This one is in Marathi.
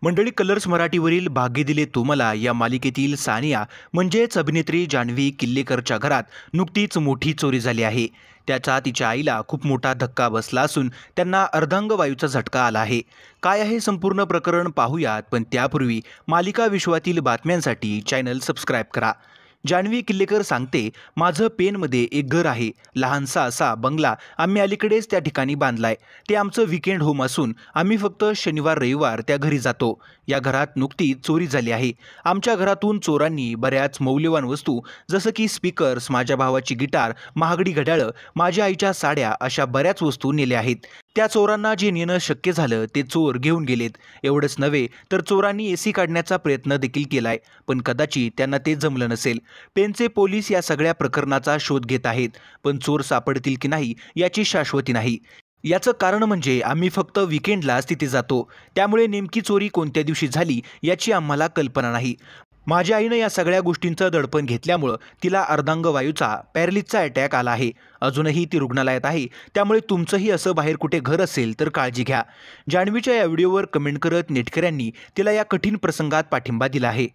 मंडळी, कलर्स मराठीवरील भाग्य दिले तुम्हाला या मालिकेतील सानिया म्हणजेच अभिनेत्री जान्हवी किल्लेकरच्या घरात नुकतीच मोठी चोरी झाली आहे. त्याचा तिच्या आईला खूप मोठा धक्का बसला असून त्यांना अर्धांगवायूचा झटका आला आहे. काय आहे संपूर्ण प्रकरण पाहूयात, पण त्यापूर्वी मालिका विश्वातील बातम्यांसाठी चॅनल सबस्क्राईब करा. जान्हवी किल्लेकर सांगते, माझं पेनमध्ये एक घर आहे, लहानसा असा बंगला आम्ही अलीकडेच त्या ठिकाणी बांधलाय. ते आमचं वीकेंड होम असून आम्ही फक्त शनिवार रविवार त्या घरी जातो. या घरात नुकतीच चोरी झाली आहे. आमच्या घरातून चोरांनी बऱ्याच मौल्यवान वस्तू जसं की स्पीकर्स, माझ्या भावाची गिटार, महागडी घड्याळं, माझ्या आईच्या साड्या अशा बऱ्याच वस्तू नेल्या आहेत. त्या चोरांना जे नेणं शक्य झालं ते चोर घेऊन गेलेत. एवढंच नव्हे तर चोरांनी एसी काढण्याचा प्रयत्न देखील केलाय, पण कदाचित त्यांना ते जमलं नसेल. पेनचे पोलीस या सगळ्या प्रकरणाचा शोध घेत आहेत, पण चोर सापडतील की नाही याची शाश्वती नाही. याचं कारण म्हणजे आम्ही फक्त विकेंडलाच तिथे जातो, त्यामुळे नेमकी चोरी कोणत्या दिवशी झाली याची आम्हाला कल्पना नाही. माझ्या आईनं या सगळ्या गोष्टींचं दडपण घेतल्यामुळं तिला अर्धांगवायूचा पॅरालिसचा अटॅक आला आहे. अजूनही ती रुग्णालयात आहे, त्यामुळे तुमचंही असं बाहेर कुठे घर असेल तर काळजी घ्या. जान्हवीच्या या व्हिडिओवर कमेंट करत नेटकऱ्यांनी तिला या कठीण प्रसंगात पाठिंबा दिला आहे.